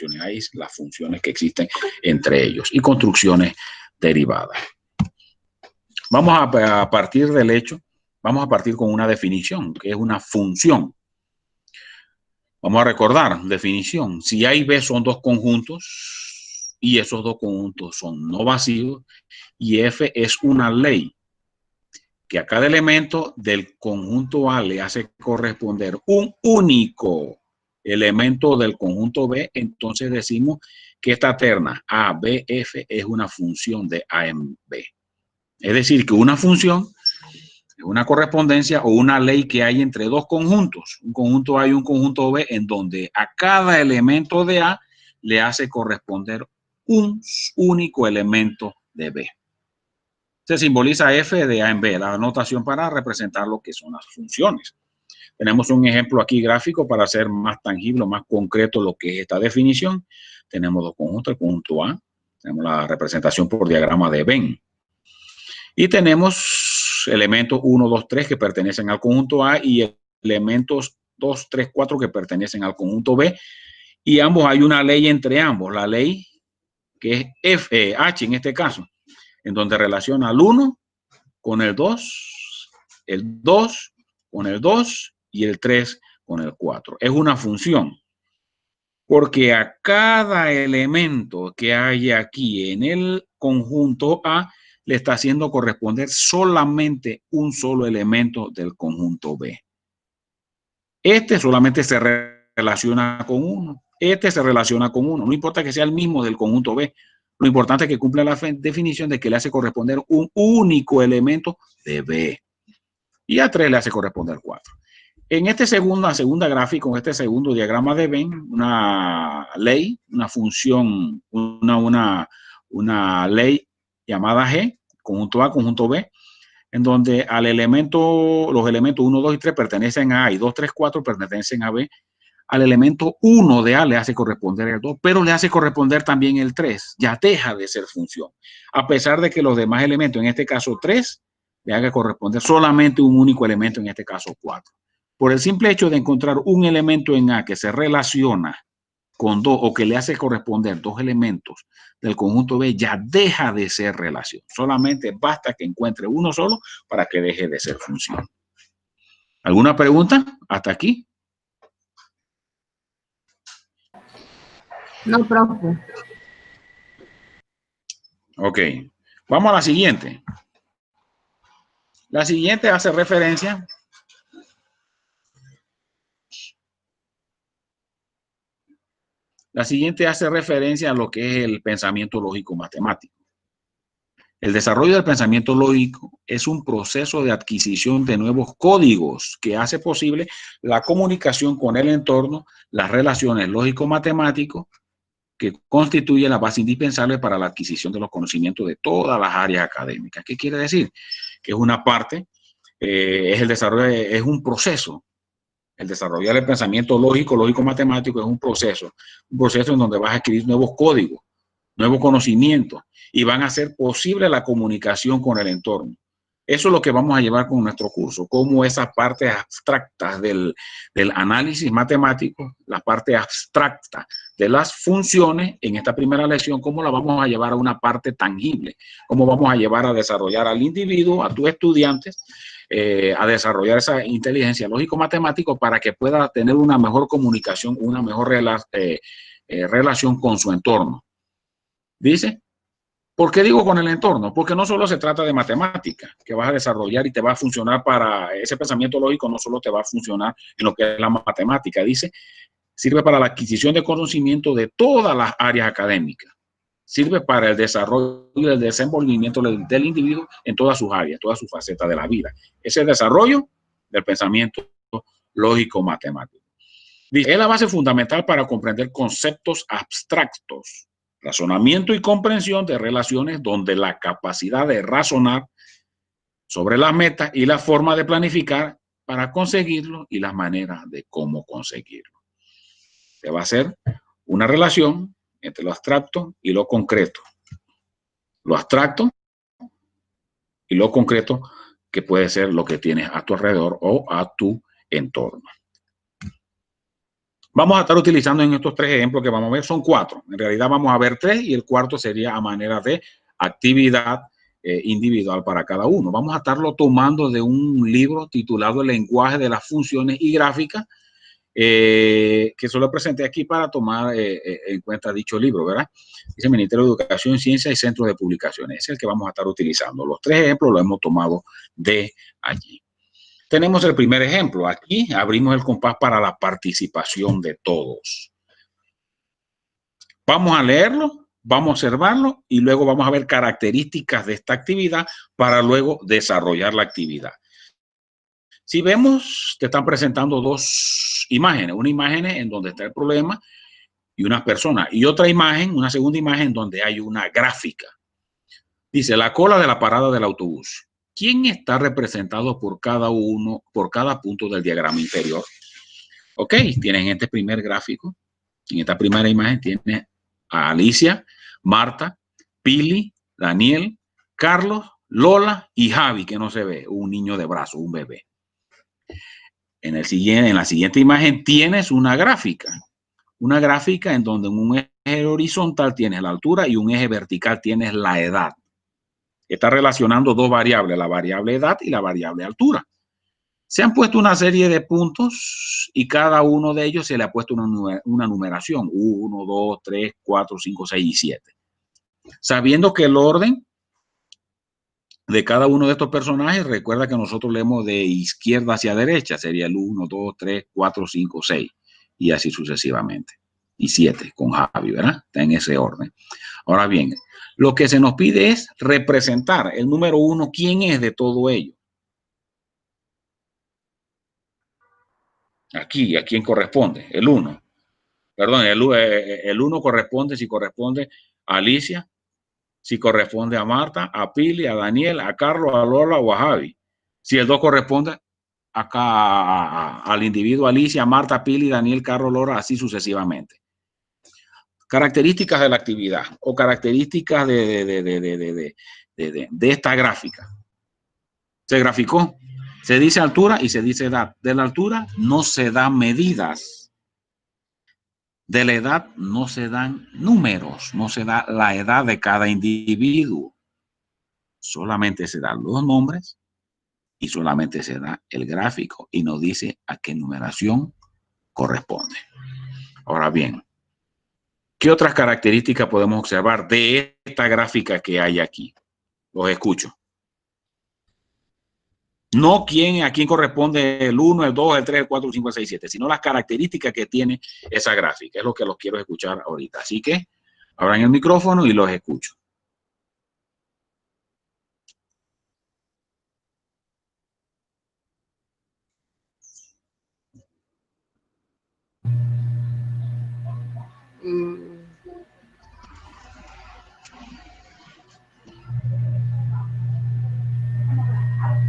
relaciones, hay las funciones que existen entre ellos y construcciones derivadas. Vamos a partir del hecho, vamos a partir con una definición, que es una función. Vamos a recordar, definición. Si A y B son dos conjuntos y esos dos conjuntos son no vacíos y F es una ley que a cada elemento del conjunto A le hace corresponder un único elemento del conjunto B, entonces decimos que esta terna A, B, F es una función de A en B. Es decir, que una función es una correspondencia o una ley que hay entre dos conjuntos, un conjunto A y un conjunto B, en donde a cada elemento de A le hace corresponder un único elemento de B. Se simboliza F de A en B, la notación para representar lo que son las funciones. Tenemos un ejemplo aquí gráfico para hacer más tangible, más concreto lo que es esta definición. Tenemos dos conjuntos, el conjunto A, tenemos la representación por diagrama de Venn. Y tenemos elementos 1, 2, 3 que pertenecen al conjunto A y elementos 2, 3, 4 que pertenecen al conjunto B. Y ambos hay una ley entre ambos, la ley que es H en este caso, en donde relaciona al 1 con el 2 con el 2 y el 3 con el 4. Es una función, porque a cada elemento que hay aquí en el conjunto A le está haciendo corresponder solamente un solo elemento del conjunto B. Este solamente se relaciona con uno, este se relaciona con uno, no importa que sea el mismo del conjunto B. Lo importante es que cumpla la definición de que le hace corresponder un único elemento de B. Y a 3 le hace corresponder 4. En este segunda gráfica, en este segundo diagrama de Venn, una ley, una función, una ley llamada G, conjunto A, conjunto B, en donde al elemento, los elementos 1, 2 y 3 pertenecen a A y 2, 3, 4 pertenecen a B. Al elemento 1 de A le hace corresponder el 2, pero le hace corresponder también el 3. Ya deja de ser función. A pesar de que los demás elementos, en este caso 3, le haga corresponder solamente un único elemento, en este caso 4. Por el simple hecho de encontrar un elemento en A que se relaciona con 2 o que le hace corresponder dos elementos del conjunto B, ya deja de ser relación. Solamente basta que encuentre uno solo para que deje de ser función. ¿Alguna pregunta hasta aquí? No, profe. Ok, vamos a la siguiente. La siguiente hace referencia a lo que es el pensamiento lógico matemático. El desarrollo del pensamiento lógico es un proceso de adquisición de nuevos códigos que hace posible la comunicación con el entorno, las relaciones lógico-matemáticos, que constituye la base indispensable para la adquisición de los conocimientos de todas las áreas académicas. ¿Qué quiere decir? Que es una parte, es el desarrollo, es un proceso. El desarrollar el pensamiento lógico-matemático es un proceso en donde vas a adquirir nuevos códigos, nuevos conocimientos y van a hacer posible la comunicación con el entorno. Eso es lo que vamos a llevar con nuestro curso, cómo esas partes abstractas del análisis matemático, la parte abstracta de las funciones en esta primera lección, cómo la vamos a llevar a una parte tangible, cómo vamos a llevar a desarrollar al individuo, a tus estudiantes, a desarrollar esa inteligencia lógico-matemático para que pueda tener una mejor comunicación, una mejor relación con su entorno. Dice, ¿por qué digo con el entorno? Porque no solo se trata de matemática que vas a desarrollar y te va a funcionar para ese pensamiento lógico, no solo te va a funcionar en lo que es la matemática, dice, sirve para la adquisición de conocimiento de todas las áreas académicas, sirve para el desarrollo y el desenvolvimiento del individuo en todas sus áreas, todas sus facetas de la vida. Ese desarrollo del pensamiento lógico-matemático. Dice, es la base fundamental para comprender conceptos abstractos, razonamiento y comprensión de relaciones donde la capacidad de razonar sobre las metas y la forma de planificar para conseguirlo y las maneras de cómo conseguirlo. Se va a hacer una relación entre lo abstracto y lo concreto. Lo abstracto y lo concreto, que puede ser lo que tienes a tu alrededor o a tu entorno. Vamos a estar utilizando en estos 3 ejemplos que vamos a ver, son 4. En realidad vamos a ver 3 y el cuarto sería a manera de actividad individual para cada uno. Vamos a estarlo tomando de un libro titulado El lenguaje de las funciones y gráficas, que solo presenté aquí para tomar en cuenta dicho libro, ¿verdad? Dice Ministerio de Educación, Ciencia y Centros de Publicaciones. Es el que vamos a estar utilizando. Los 3 ejemplos los hemos tomado de allí. Tenemos el primer ejemplo. Aquí abrimos el compás para la participación de todos. Vamos a leerlo, vamos a observarlo y luego vamos a ver características de esta actividad para luego desarrollar la actividad. Si vemos, te están presentando 2 imágenes. Una imagen en donde está el problema y unas personas. Y otra imagen, una segunda imagen donde hay una gráfica. Dice, la cola de la parada del autobús. ¿Quién está representado por cada punto del diagrama inferior? Ok, tienen este primer gráfico. En esta primera imagen tiene a Alicia, Marta, Pili, Daniel, Carlos, Lola y Javi, que no se ve, un niño de brazo, un bebé. En la siguiente imagen tienes una gráfica en donde en un eje horizontal tienes la altura y un eje vertical tienes la edad. Está relacionando 2 variables, la variable edad y la variable altura. Se han puesto una serie de puntos y cada uno de ellos se le ha puesto una numeración, 1, 2, 3, 4, 5, 6 y 7. Sabiendo que el orden de cada uno de estos personajes, recuerda que nosotros leemos de izquierda hacia derecha, sería el 1, 2, 3, 4, 5, 6 y así sucesivamente. Y 7 con Javi, ¿verdad? Está en ese orden. Ahora bien, lo que se nos pide es representar el número 1, ¿quién es de todo ello? Aquí, ¿a quién corresponde? El 1. Perdón, el 1 corresponde, si corresponde a Alicia, si corresponde a Marta, a Pili, a Daniel, a Carlos, a Lola o a Javi. Si el 2 corresponde acá al individuo Alicia, Marta, Pili, Daniel, Carlos, Lola, así sucesivamente. Características de la actividad o características de esta gráfica. Se graficó, se dice altura y se dice edad. De la altura no se dan medidas. De la edad no se dan números, no se da la edad de cada individuo. Solamente se dan los nombres y solamente se da el gráfico y nos dice a qué numeración corresponde. Ahora bien, ¿qué otras características podemos observar de esta gráfica que hay aquí? Los escucho. No a quién corresponde el 1, el 2, el 3, el 4, el 5, el 6, 7, sino las características que tiene esa gráfica. Es lo que los quiero escuchar ahorita. Así que abran el micrófono y los escucho.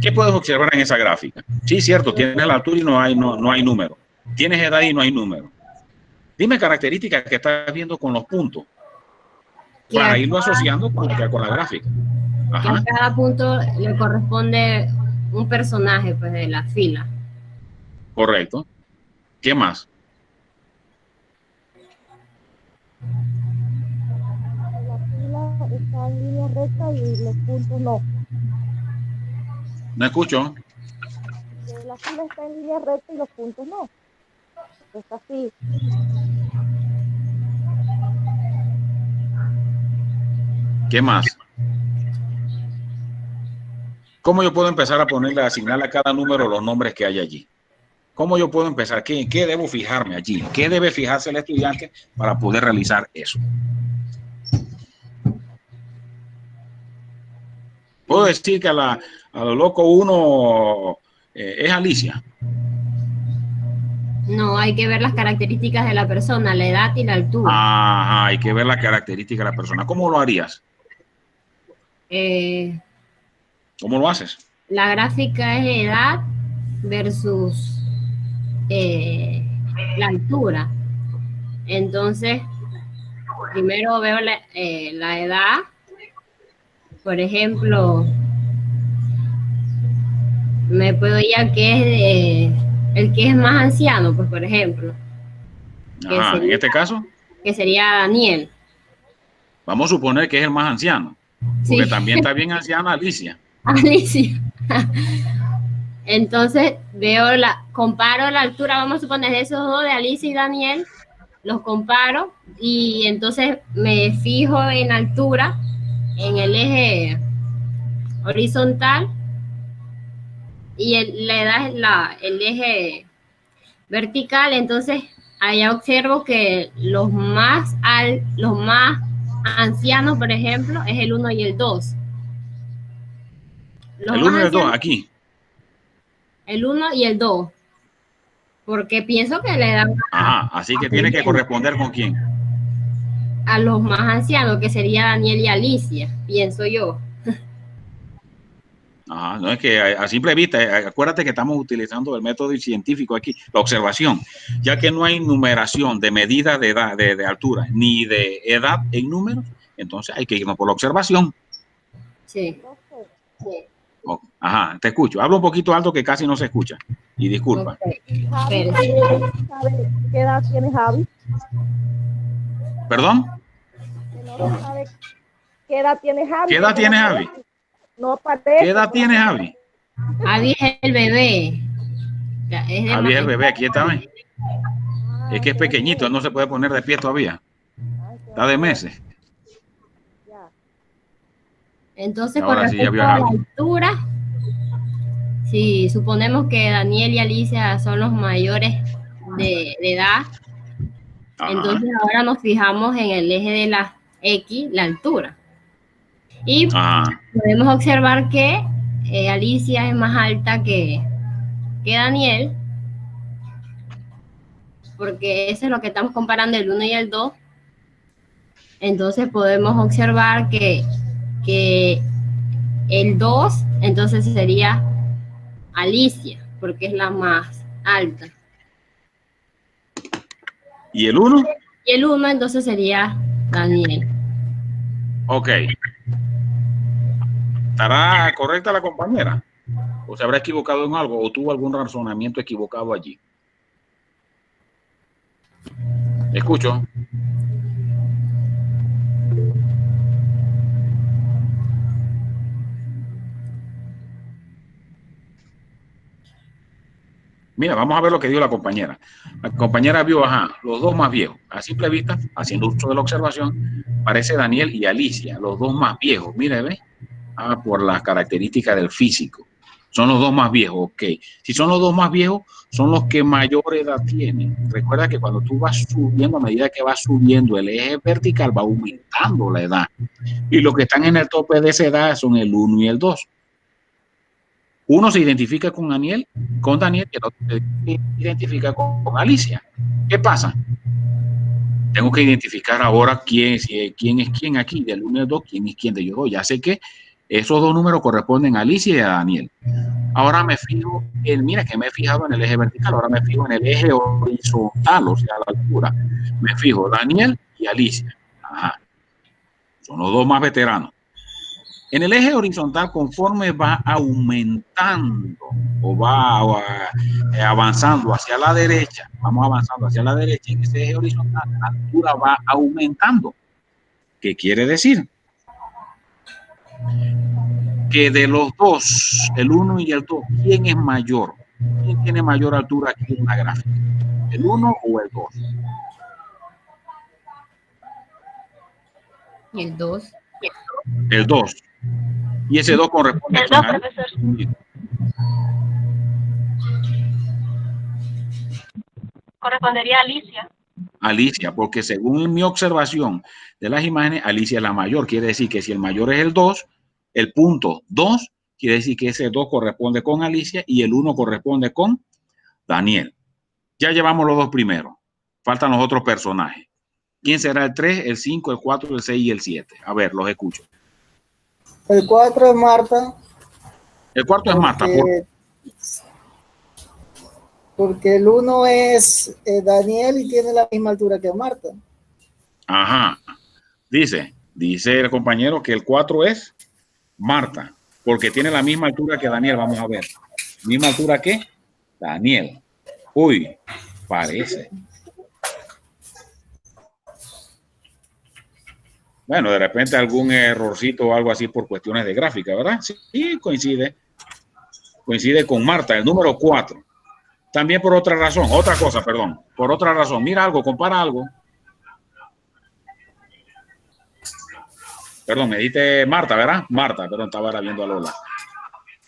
¿Qué puedes observar en esa gráfica? Sí, cierto, tienes la altura y no hay número. Tienes edad y no hay número. Dime características que estás viendo con los puntos para irlo asociando con la gráfica. Ajá. Que a cada punto le corresponde un personaje pues, de la fila. Correcto. ¿Qué más? La fila está en línea recta y los puntos no. No escucho. La fila está en línea recta y los puntos no. Está así. ¿Qué más? ¿Cómo yo puedo empezar a ponerle, a asignarle a cada número los nombres que hay allí? ¿Cómo yo puedo empezar? ¿Qué debo fijarme allí? ¿Qué debe fijarse el estudiante para poder realizar eso? ¿Puedo decir que a lo loco uno es Alicia? No, hay que ver las características de la persona, la edad y la altura. Ajá, hay que ver las características de la persona. ¿Cómo lo harías? ¿Cómo lo haces? La gráfica es edad versus la altura. Entonces, primero veo la edad. Por ejemplo, me puedo ir a que es el que es más anciano, pues por ejemplo. Ajá, en este caso, que sería Daniel. vamos a suponer que es el más anciano, porque Sí. también está bien anciana Alicia. Alicia. Entonces comparo la altura, vamos a suponer de esos dos, de Alicia y Daniel, los comparo y entonces me fijo en la altura, en el eje horizontal y la edad es el eje vertical. Entonces allá observo que los más ancianos, por ejemplo, es el 1 y el 2. Los El más 1 y el 2, ancianos, aquí. el 1 y el 2, porque pienso que le dan Ajá, así que tiene que corresponder con quién. a los más ancianos, que sería Daniel y Alicia, pienso yo. Ajá, no es que a simple vista, acuérdate que estamos utilizando el método científico aquí, la observación, ya que no hay numeración de medida de edad, de altura, ni de edad en números, entonces hay que irnos por la observación. Sí. Profe, Ajá, te escucho. Habla un poquito alto que casi no se escucha. Y disculpa. Okay. Javi también sabe qué edad tiene Javi. ¿Perdón? Que no se sabe qué edad tiene Javi. ¿Qué edad tiene Javi? No aparece. ¿Qué edad tiene Javi? Javi es el bebé. Javi es el bebé, aquí está. Es que es pequeñito, él no se puede poner de pie todavía. Está de meses. Ya. Entonces, Ahora con sí, ya respecto vio a a la Javi. altura, si suponemos que Daniel y Alicia son los mayores de edad, Ajá. entonces ahora nos fijamos en el eje de la X, la altura. Y Ajá. podemos observar que Alicia es más alta que Daniel, porque eso es lo que estamos comparando, el 1 y el 2. Entonces podemos observar que el 2 entonces sería Alicia, porque es la más alta. ¿Y el 1? Y el 1 entonces sería Daniel. Ok. ¿Estará correcta la compañera? ¿O se habrá equivocado en algo? ¿O tuvo algún razonamiento equivocado allí? Escucho. Mira, vamos a ver lo que dijo la compañera. La compañera vio, ajá, los dos más viejos. A simple vista, haciendo uso de la observación, parece Daniel y Alicia, los dos más viejos. Mire, ve. Por las características del físico. Son los dos más viejos, ok. Si son los dos más viejos, son los que mayor edad tienen. Recuerda que cuando tú vas subiendo, a medida que vas subiendo el eje vertical, va aumentando la edad. Y los que están en el tope de esa edad son el 1 y el 2. Uno se identifica con Daniel, y el otro se identifica con Alicia. ¿Qué pasa? Tengo que identificar ahora quién es quién aquí, del 1 y el 2, quién es quién de ellos dos. Ya sé que esos dos números corresponden a Alicia y a Daniel. Ahora me fijo, mira que me he fijado en el eje vertical, ahora me fijo en el eje horizontal, o sea, la altura. Me fijo Daniel y Alicia. Ajá. Son los dos más veteranos. En el eje horizontal, conforme va aumentando o va avanzando hacia la derecha, vamos avanzando hacia la derecha, en ese eje horizontal, la altura va aumentando. ¿Qué quiere decir? Que de los dos, el 1 y el 2, ¿quién es mayor? ¿Quién tiene mayor altura aquí en la gráfica? ¿El 1 o el 2? Y el 2. El 2. Y ese 2 corresponde El 2, profesor. Correspondería a Alicia. Alicia, porque según mi observación de las imágenes, Alicia es la mayor. Quiere decir que si el mayor es el 2, el punto 2, quiere decir que ese 2 corresponde con Alicia y el 1 corresponde con Daniel. Ya llevamos los dos primeros. Faltan los otros personajes. ¿Quién será el 3, el 5, el 4, el 6 y el 7? A ver, los escucho. El 4 es Marta. El cuarto es Marta. Porque el 1 es Daniel y tiene la misma altura que Marta. Ajá. Dice el compañero que el 4 es Marta, porque tiene la misma altura que Daniel. Vamos a ver. ¿Misma altura que Daniel? Uy, parece. Bueno, de repente algún errorcito o algo así por cuestiones de gráfica, ¿verdad? Sí, coincide con Marta, el número 4. También por otra razón, otra cosa, perdón, por otra razón. Mira algo, compara algo. Perdón, me dijiste Marta, ¿verdad? Marta, perdón, estaba ahora viendo a Lola.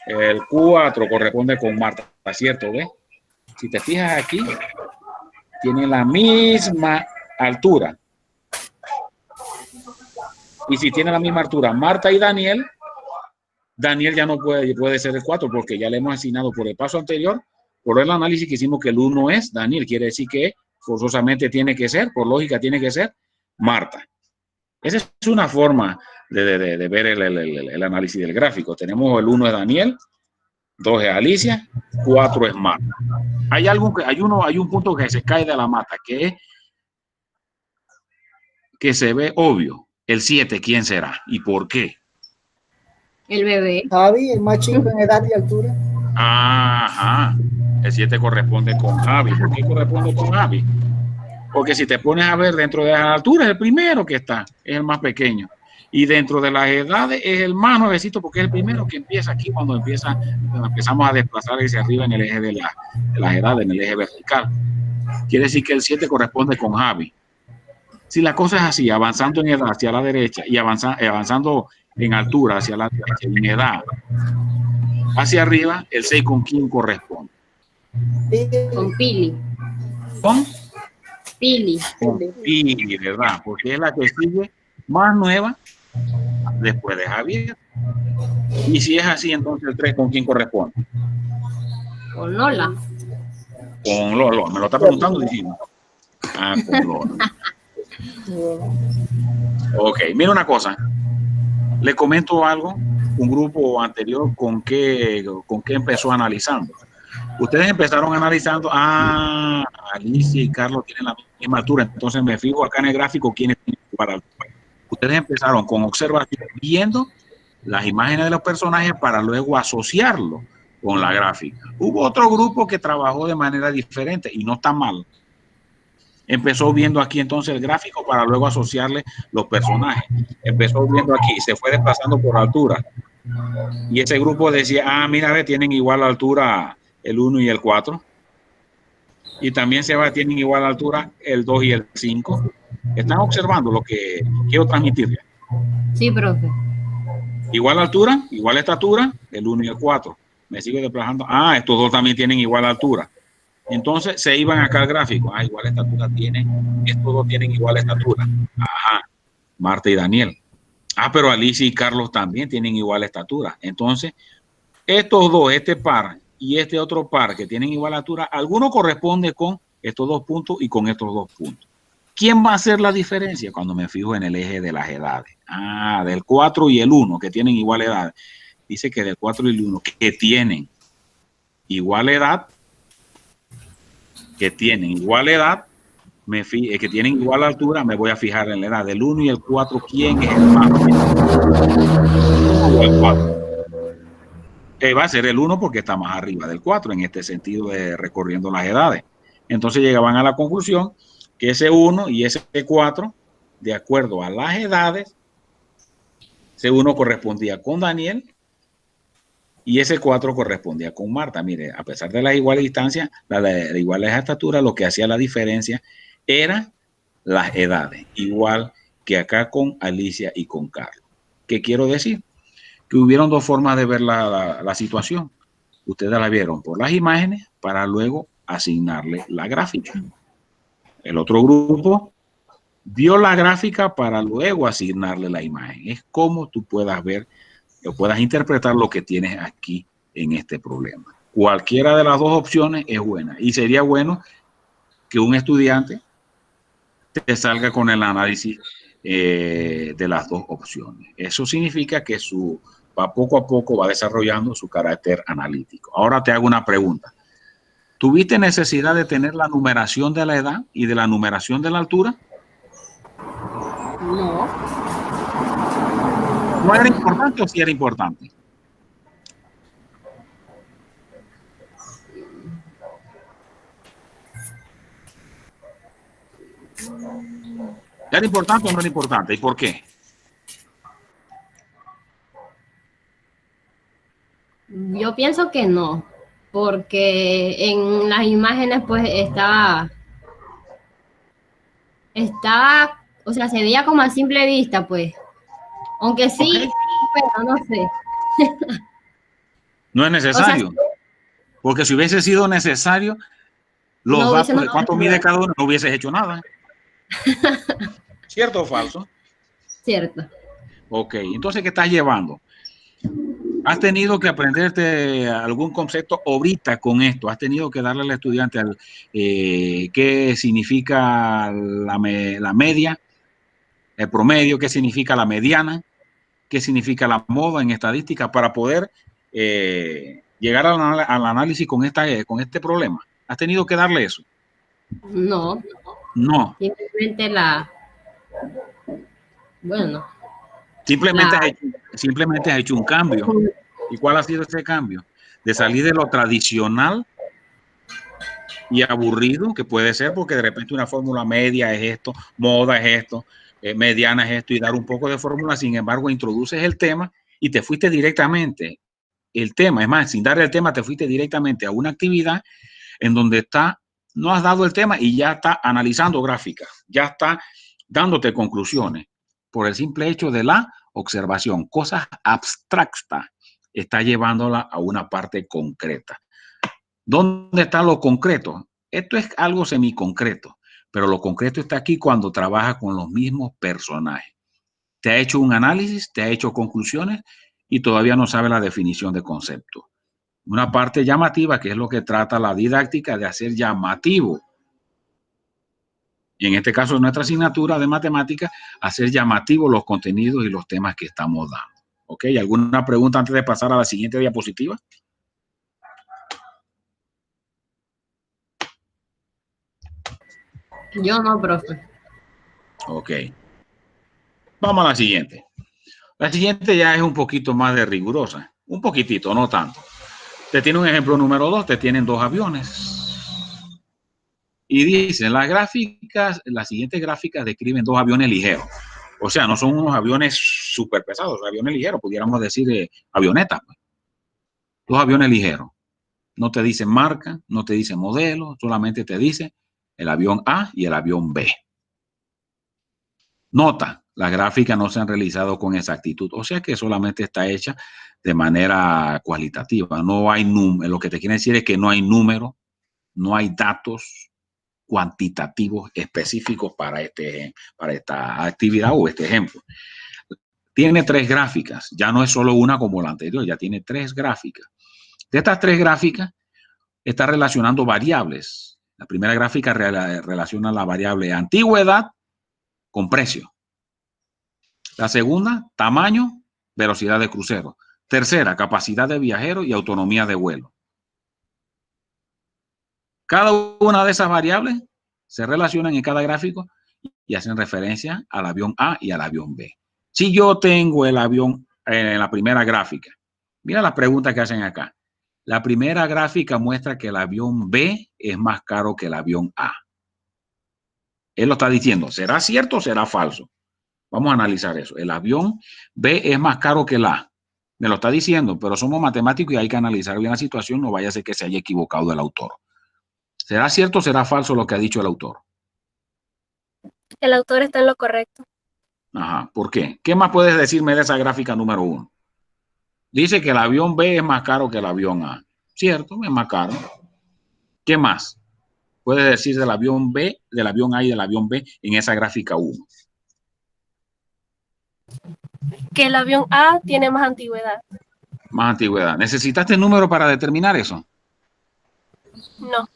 El 4 corresponde con Marta, ¿cierto? ¿Ves? Si te fijas aquí, tiene la misma altura. Y si tiene la misma altura Marta y Daniel, Daniel ya no puede ser el 4 porque ya le hemos asignado por el paso anterior, por el análisis que hicimos que el 1 es Daniel. Quiere decir que forzosamente tiene que ser, por lógica tiene que ser Marta. Esa es una forma de ver el análisis del gráfico. Tenemos el 1 es Daniel, 2 es Alicia, 4 es Marta. Hay un punto que se cae de la mata, que se ve obvio. El 7, ¿quién será? ¿Y por qué? El bebé. Javi, el más chico en edad y altura. Ajá. El 7 corresponde con Javi. ¿Por qué corresponde con Javi? Porque si te pones a ver dentro de las alturas, el primero que está es el más pequeño. Y dentro de las edades es el más nuevecito porque es el primero que empieza aquí cuando empezamos a desplazar hacia arriba en el eje de las edades, en el eje vertical. Quiere decir que el 7 corresponde con Javi. Si la cosa es así, avanzando en edad hacia la derecha y avanzando en altura hacia la derecha y en edad hacia arriba, el 6 con quién corresponde. Con Pili. ¿Con? Pili. Con Pili, ¿verdad? Porque es la que sigue más nueva después de Javier. Y si es así, entonces el 3 con quién corresponde. Con Lola. Con Lola. Me lo está preguntando diciendo. Ah, con Lola. Ok, mira una cosa. Le comento algo. Un grupo anterior con qué empezó analizando. Ustedes empezaron analizando, Alicia y Carlos tienen la misma altura, entonces me fijo acá en el gráfico quiénes tienen para altura. Ustedes empezaron con observación, viendo las imágenes de los personajes para luego asociarlo con la gráfica. Hubo otro grupo que trabajó de manera diferente y no está mal. Empezó viendo aquí entonces el gráfico para luego asociarle los personajes. Empezó viendo aquí, se fue desplazando por altura. Y ese grupo decía, mira, tienen igual altura el 1 y el 4. Y también tienen igual altura el 2 y el 5. ¿Están observando lo que quiero transmitirles? Sí, profe. Igual altura, igual estatura, el 1 y el 4. Me sigo desplazando. Estos dos también tienen igual altura. Entonces se iban acá al gráfico. Igual estatura tienen. Estos dos tienen igual estatura. Marta y Daniel. Pero Alicia y Carlos también tienen igual estatura. Entonces, estos dos, este par y este otro par que tienen igual altura, alguno corresponde con estos dos puntos y con estos dos puntos. ¿Quién va a hacer la diferencia? Cuando me fijo en el eje de las edades. Del 4 y el 1, que tienen igual edad. Dice que del 4 y el 1, que tienen igual edad, que tienen igual altura, me voy a fijar en la edad del 1 y el 4, ¿quién es el más o el 4? Va a ser el 1 porque está más arriba del 4 en este sentido de recorriendo las edades. Entonces llegaban a la conclusión que ese 1 y ese 4, de acuerdo a las edades, ese 1 correspondía con Daniel y ese 4 correspondía con Marta. Mire, a pesar de las iguales distancias, la iguales estatura, lo que hacía la diferencia era las edades, igual que acá con Alicia y con Carlos. ¿Qué quiero decir? Que hubieron dos formas de ver la situación. Ustedes la vieron por las imágenes para luego asignarle la gráfica. El otro grupo vio la gráfica para luego asignarle la imagen. Es como tú puedas ver o puedas interpretar lo que tienes aquí en este problema. Cualquiera de las dos opciones es buena y sería bueno que un estudiante te salga con el análisis de las dos opciones. Eso significa que poco a poco va desarrollando su carácter analítico. Ahora te hago una pregunta. ¿Tuviste necesidad de tener la numeración de la edad y de la numeración de la altura? No. ¿No era importante o sí era importante? ¿Era importante o no era importante? ¿Y por qué? Yo pienso que no, porque en las imágenes pues estaba, o sea, se veía como a simple vista, pues. Aunque sí, Ok. pero no sé. No es O sea, necesario, porque si hubiese sido necesario, los no datos hubiésemos de cuánto mide cada uno, no hubieses hecho nada. ¿Cierto o falso? cierto. Ok, entonces, ¿qué estás llevando? ¿Has tenido que aprenderte algún concepto ahorita con esto? ¿Has tenido que darle al estudiante qué significa la media, el promedio, qué significa la mediana, qué significa la moda en estadística para poder llegar al análisis con este problema? ¿Has tenido que darle eso? No, No. simplemente bueno, Simplemente la, simplemente has hecho un cambio. ¿Y cuál ha sido ese cambio? De salir de lo tradicional y aburrido, que puede ser porque de repente una fórmula media es esto, moda es esto, mediana es esto, y dar un poco de fórmula. Sin embargo, introduces el tema y te fuiste directamente. El tema, es más, sin darle el tema, te fuiste directamente a una actividad en donde no has dado el tema y ya está analizando gráficas, ya está dándote conclusiones por el simple hecho de la observación, cosas abstractas, está llevándola a una parte concreta. ¿Dónde está lo concreto? Esto es algo semiconcreto, pero lo concreto está aquí cuando trabaja con los mismos personajes. Te ha hecho un análisis, te ha hecho conclusiones y todavía no sabe la definición de concepto. Una parte llamativa, que es lo que trata la didáctica, de hacer llamativo. Y en este caso, nuestra asignatura de matemáticas, hacer llamativo los contenidos y los temas que estamos dando. ¿Ok? ¿Alguna pregunta antes de pasar a la siguiente diapositiva? yo no, profe. Ok. Vamos a la siguiente. La siguiente ya es un poquito más de rigurosa. Un poquitito, no tanto. Te tiene un ejemplo número 2. Te tienen 2 aviones. Y dicen, las siguientes gráficas describen 2 aviones ligeros. O sea, no son unos aviones súper pesados, aviones ligeros, pudiéramos decir avionetas. 2 aviones ligeros. No te dicen marca, no te dicen modelo, solamente te dice el avión A y el avión B. Nota, las gráficas no se han realizado con exactitud, o sea que solamente está hecha de manera cualitativa. No hay lo que te quiere decir es que no hay números, no hay datos cuantitativos específicos para esta actividad o este ejemplo. Tiene 3 gráficas, ya no es solo una como la anterior, ya tiene 3 gráficas. De estas 3 gráficas, está relacionando variables. La primera gráfica relaciona la variable antigüedad con precio. La segunda, tamaño, velocidad de crucero. Tercera, capacidad de viajero y autonomía de vuelo. Cada una de esas variables se relacionan en cada gráfico y hacen referencia al avión A y al avión B. Si yo tengo el avión en la primera gráfica, mira las preguntas que hacen acá. La primera gráfica muestra que el avión B es más caro que el avión A. Él lo está diciendo. ¿Será cierto o será falso? Vamos a analizar eso. El avión B es más caro que el A. Me lo está diciendo, pero somos matemáticos y hay que analizar bien la situación. No vaya a ser que se haya equivocado el autor. ¿Será cierto o será falso lo que ha dicho el autor? El autor está en lo correcto. Ajá. ¿Por qué? ¿Qué más puedes decirme de esa gráfica número 1? Dice que el avión B es más caro que el avión A. ¿Cierto? Es más caro. ¿Qué más puedes decir del avión B, del avión A y del avión B en esa gráfica 1? Que el avión A tiene más antigüedad. Más antigüedad. ¿Necesitaste el número para determinar eso? No.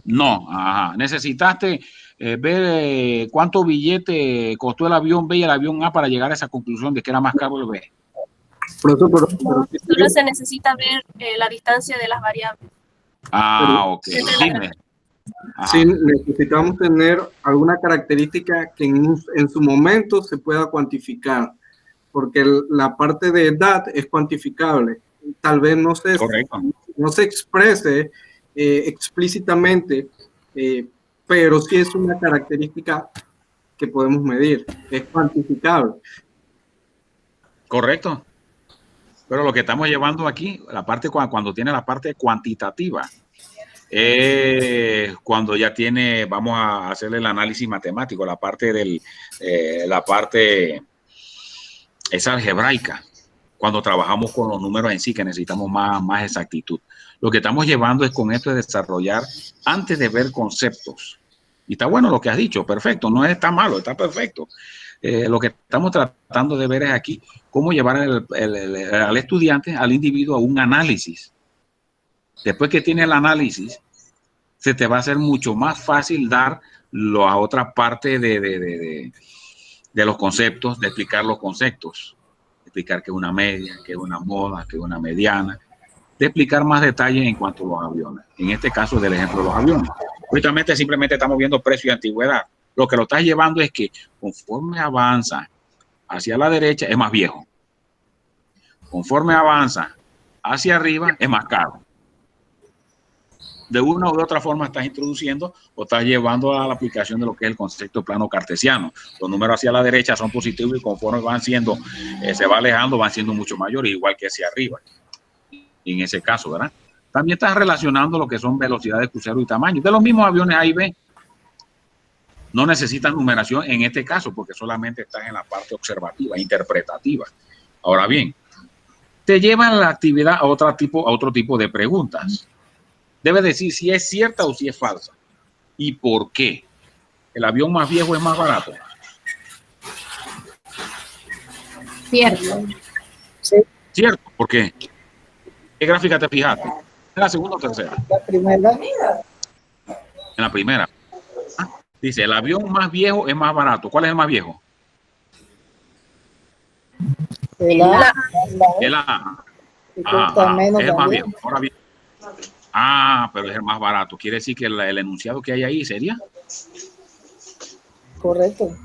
No. Ajá. ¿Necesitaste ver cuánto billete costó el avión B y el avión A para llegar a esa conclusión de que era más caro el B? Solo se necesita ver la distancia de las variables. Ah, ok. Dime. Sí, necesitamos tener alguna característica que en su momento se pueda cuantificar, porque la parte de edad es cuantificable. Tal vez no se exprese explícitamente, pero sí es una característica que podemos medir, es cuantificable. Correcto. Pero lo que estamos llevando aquí, la parte cuando tiene la parte cuantitativa, cuando ya tiene, vamos a hacerle el análisis matemático, la parte la parte es algebraica, cuando trabajamos con los números en sí, que necesitamos más exactitud. Lo que estamos llevando es con esto de desarrollar antes de ver conceptos. Y está bueno lo que has dicho, perfecto, no está malo, está perfecto. Lo que estamos tratando de ver es aquí cómo llevar al estudiante, al individuo, a un análisis. Después que tiene el análisis, se te va a hacer mucho más fácil dar a otra parte de los conceptos, de explicar los conceptos, de explicar qué es una media, qué es una moda, qué es una mediana, de explicar más detalles en cuanto a los aviones. En este caso del ejemplo de los aviones. Justamente simplemente estamos viendo precio y antigüedad. Lo que lo estás llevando es que conforme avanza hacia la derecha es más viejo. Conforme avanza hacia arriba es más caro. De una u otra forma estás introduciendo o estás llevando a la aplicación de lo que es el concepto plano cartesiano. Los números hacia la derecha son positivos y conforme van siendo, se va alejando, van siendo mucho mayores, igual que hacia arriba. En ese caso, ¿verdad? También estás relacionando lo que son velocidades, crucero y tamaño. De los mismos aviones A y B, no necesitan numeración en este caso porque solamente estás en la parte observativa, interpretativa. Ahora bien, te lleva la actividad a otro tipo de preguntas. Debe decir si es cierta o si es falsa. ¿Y por qué? ¿El avión más viejo es más barato? Cierto. Sí, Cierto, ¿por qué? ¿Qué gráfica te fijaste? ¿En la segunda o tercera? la primera. En la primera. Dice, el avión más viejo es más barato. ¿Cuál es el más viejo? El A. El A. Y cuesta menos es el más también. viejo. Ahora bien. Pero es el más barato. Quiere decir que el enunciado que hay ahí sería Correcto.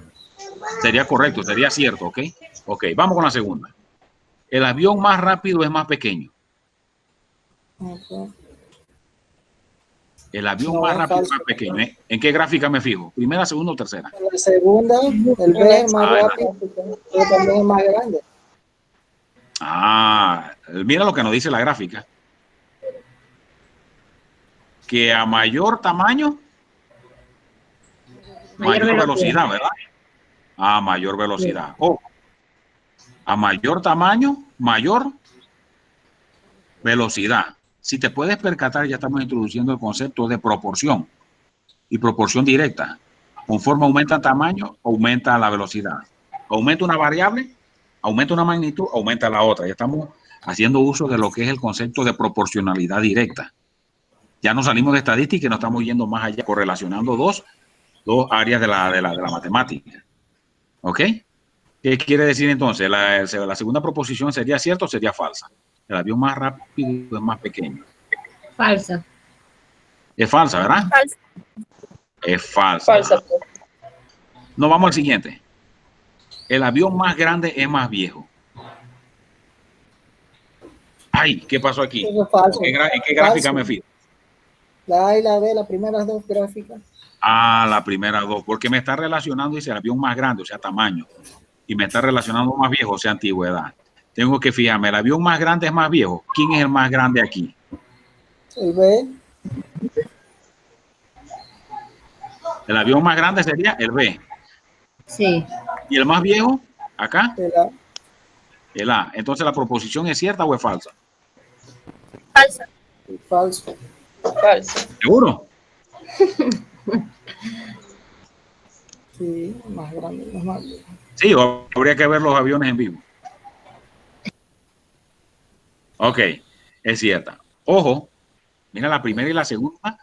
Sería correcto, sería cierto, ¿ok? Ok, vamos con la segunda. El avión más rápido es más pequeño. Okay. El avión No, más rápido es falso. más pequeño. ¿En qué gráfica me fijo? ¿Primera, segunda o tercera? La segunda, el B es más rápido, pero también es más grande. Mira lo que nos dice la gráfica. Que a mayor tamaño, mayor velocidad, ¿verdad? A mayor velocidad. A mayor tamaño, mayor velocidad. Si te puedes percatar, ya estamos introduciendo el concepto de proporción y proporción directa. Conforme aumenta el tamaño, aumenta la velocidad. Aumenta una variable, aumenta una magnitud, aumenta la otra. Ya estamos haciendo uso de lo que es el concepto de proporcionalidad directa. Ya nos salimos de estadística y nos estamos yendo más allá, correlacionando dos áreas de la matemática. ¿Ok? ¿Qué quiere decir entonces? La segunda proposición sería cierta o sería falsa. El avión más rápido es más pequeño. Falsa. Es falsa, ¿verdad? Falsa. Es falsa. Falsa. No, vamos al siguiente. El avión más grande es más viejo. Ay, ¿qué pasó aquí? Eso es falso. ¿En qué gráfica Falso. me fijo? La A y la B, las primeras dos gráficas. La primera dos, porque me está relacionando, dice el avión más grande, o sea, tamaño, y me está relacionando más viejo, o sea, antigüedad. Tengo que fijarme, el avión más grande es más viejo. ¿Quién es el más grande aquí? El B. El avión más grande sería el B. Sí. ¿Y el más viejo? Acá, El A. el A. Entonces, ¿la proposición es cierta o es falsa? Falsa. Falso. Falsa. ¿Seguro? Sí, más grande, más viejo. Sí, habría que ver los aviones en vivo. Ok, es cierta. Ojo, mira la primera y la segunda.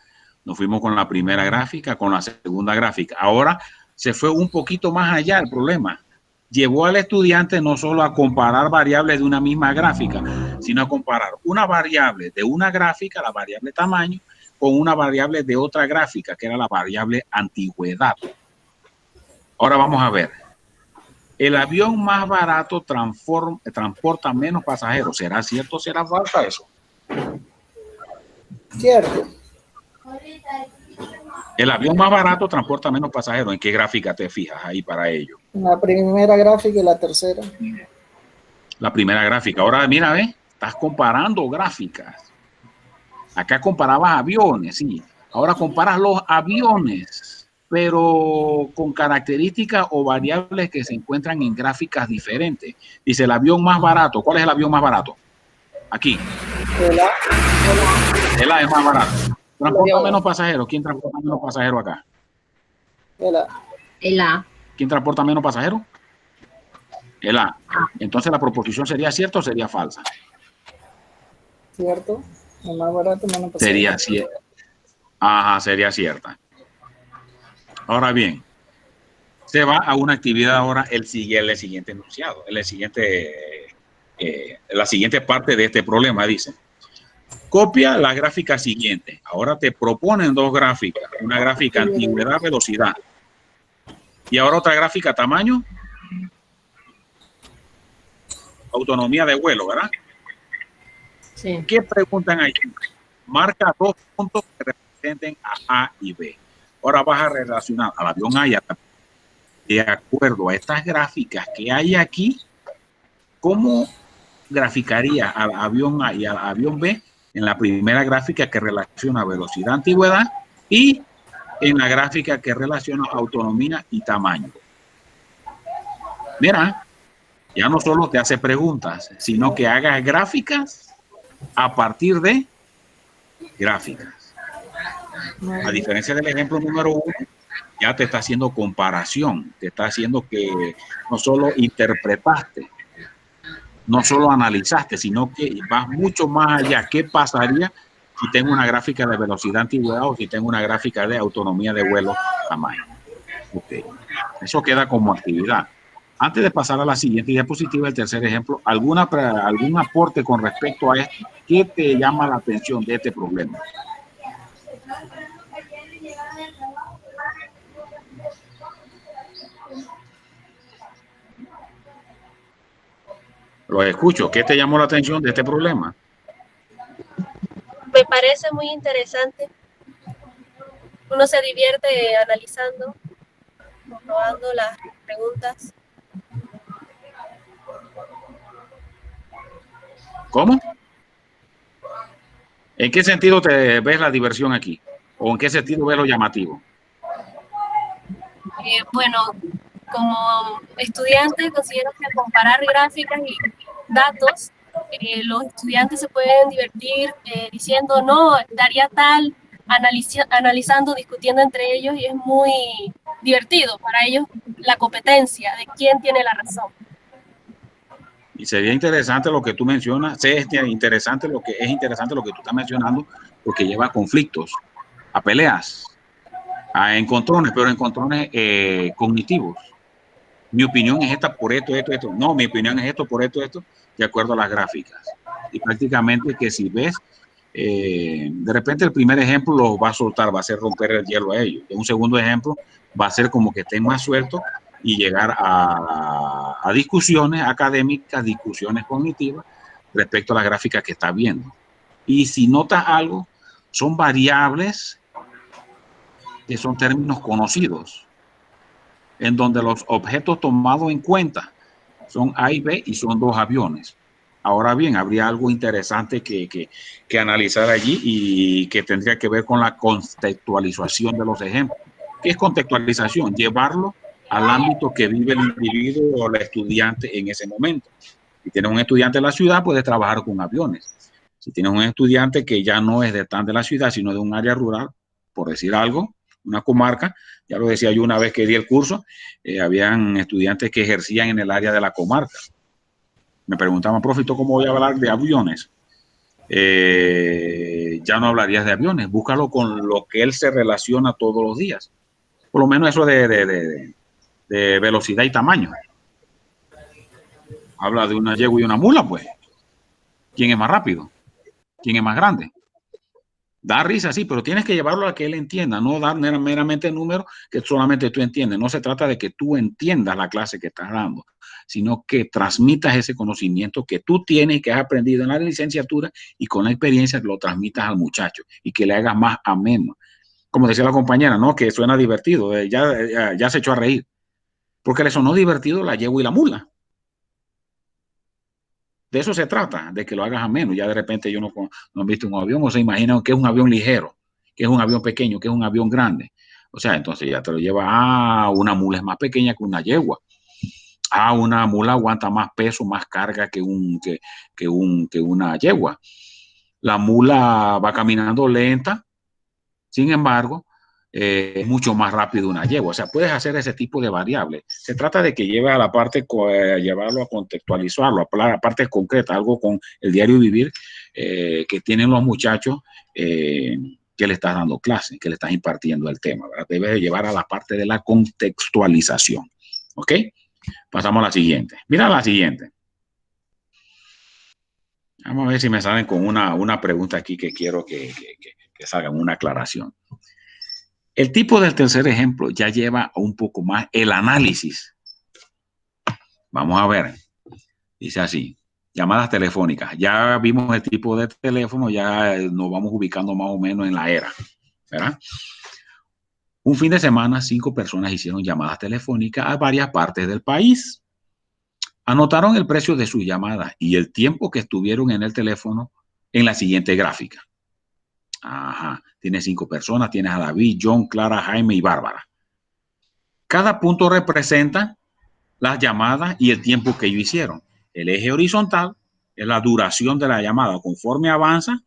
Nos fuimos con la primera gráfica, con la segunda gráfica. Ahora se fue un poquito más allá el problema. Llevó al estudiante no solo a comparar variables de una misma gráfica, sino a comparar una variable de una gráfica, la variable tamaño, con una variable de otra gráfica, que era la variable antigüedad. Ahora vamos a ver. El avión más barato transporta menos pasajeros. ¿Será cierto o será falsa eso? Cierto. El avión más barato transporta menos pasajeros. ¿En qué gráfica te fijas ahí para ello? La primera gráfica y la tercera. La primera gráfica. Ahora, mira, ¿ves? Estás comparando gráficas. Acá comparabas aviones, sí. Ahora comparas los aviones, pero con características o variables que se encuentran en gráficas diferentes. Dice el avión más barato. ¿Cuál es el avión más barato? Aquí. El A es más barato. ¿Transporta menos pasajeros? ¿Quién transporta menos pasajeros acá? El A. ¿Quién transporta menos pasajeros? El A. Entonces la proposición sería cierta o sería falsa. ¿Cierto? El más barato, menos pasajero. Sería cierta. Ajá, sería cierta. Ahora bien, se va a una actividad ahora el siguiente enunciado, la siguiente parte de este problema dice: copia la gráfica siguiente. Ahora te proponen dos gráficas, una gráfica antigüedad, velocidad, y ahora otra gráfica tamaño, autonomía de vuelo, ¿verdad? Sí. ¿Qué preguntan ahí? Marca dos puntos que representen a A y B. Ahora vas a relacionar al avión A y a B. De acuerdo a estas gráficas que hay aquí, ¿cómo graficaría al avión A y al avión B en la primera gráfica que relaciona velocidad, antigüedad, y en la gráfica que relaciona autonomía y tamaño? Mira, ya no solo te hace preguntas, sino que hagas gráficas a partir de gráficas. A diferencia del ejemplo número 1, ya te está haciendo comparación, te está haciendo que no solo interpretaste, no solo analizaste, sino que vas mucho más allá. ¿Qué pasaría si tengo una gráfica de velocidad, antigüedad, o si tengo una gráfica de autonomía de vuelo, tamaño? Okay. Eso queda como actividad. Antes de pasar a la siguiente diapositiva, el tercer ejemplo, algún aporte con respecto a esto, ¿qué te llama la atención de este problema? Lo escucho. ¿Qué te llamó la atención de este problema? Me parece muy interesante. Uno se divierte analizando, comprobando las preguntas. ¿Cómo? ¿En qué sentido te ves la diversión aquí? ¿O en qué sentido ves lo llamativo? Bueno, como estudiante considero que al comparar gráficas y datos, los estudiantes se pueden divertir diciendo, no, daría tal, analizando, discutiendo entre ellos, y es muy divertido para ellos la competencia de quién tiene la razón. Y sería interesante lo que tú mencionas, es interesante lo que tú estás mencionando, porque lleva a conflictos, a peleas, a encontrones, pero encontrones cognitivos. Mi opinión es esta por esto. No, mi opinión es esto por esto, de acuerdo a las gráficas. Y prácticamente que si ves, de repente el primer ejemplo lo va a soltar, va a hacer romper el hielo a ellos. Un segundo ejemplo va a ser como que estén más sueltos y llegar a discusiones académicas, discusiones cognitivas respecto a las gráficas que está viendo. Y si notas algo, son variables que son términos conocidos, en donde los objetos tomados en cuenta son A y B y son dos aviones. Ahora bien, habría algo interesante que analizar allí y que tendría que ver con la contextualización de los ejemplos. ¿Qué es contextualización? Llevarlo al ámbito que vive el individuo o el estudiante en ese momento. Si tienes un estudiante en la ciudad, puedes trabajar con aviones. Si tienes un estudiante que ya no es de la ciudad, sino de un área rural, por decir algo, una comarca, ya lo decía yo una vez que di el curso, habían estudiantes que ejercían en el área de la comarca. Me preguntaban, profe, ¿cómo voy a hablar de aviones? Ya no hablarías de aviones, búscalo con lo que él se relaciona todos los días. Por lo menos eso de velocidad y tamaño. Habla de una yegua y una mula, pues. ¿Quién es más rápido? ¿Quién es más grande? Da risa, sí, pero tienes que llevarlo a que él entienda, no dar meramente números que solamente tú entiendes. No se trata de que tú entiendas la clase que estás dando, sino que transmitas ese conocimiento que tú tienes y que has aprendido en la licenciatura y con la experiencia que lo transmitas al muchacho y que le hagas más ameno. Como decía la compañera, ¿no? Que suena divertido, ya se echó a reír, porque le sonó divertido la yegua y la mula. de eso se trata, de que lo hagas a menos. Ya de repente yo no han visto un avión o se imaginan que es un avión ligero, que es un avión pequeño, que es un avión grande. O sea, entonces ya te lo lleva, una mula es más pequeña que una yegua. Una mula aguanta más peso, más carga que una yegua. La mula va caminando lenta, sin embargo, es mucho más rápido una yegua. O sea, puedes hacer ese tipo de variables. Se trata de que lleve a la parte, llevarlo a contextualizarlo, a la parte concreta, algo con el diario vivir que tienen los muchachos que le estás dando clase, que le estás impartiendo el tema, ¿verdad? Debes de llevar a la parte de la contextualización. ¿Ok? Pasamos a la siguiente. Mira la siguiente. Vamos a ver si me salen con una pregunta aquí que quiero que salgan una aclaración. El tipo del tercer ejemplo ya lleva un poco más el análisis. Vamos a ver. Dice así, llamadas telefónicas. Ya vimos el tipo de teléfono, ya nos vamos ubicando más o menos en la era, ¿verdad? Un fin de semana, 5 personas hicieron llamadas telefónicas a varias partes del país. Anotaron el precio de sus llamadas y el tiempo que estuvieron en el teléfono en la siguiente gráfica. Ajá, tienes 5 personas, tienes a David, John, Clara, Jaime y Bárbara. Cada punto representa las llamadas y el tiempo que ellos hicieron. El eje horizontal es la duración de la llamada. Conforme avanza,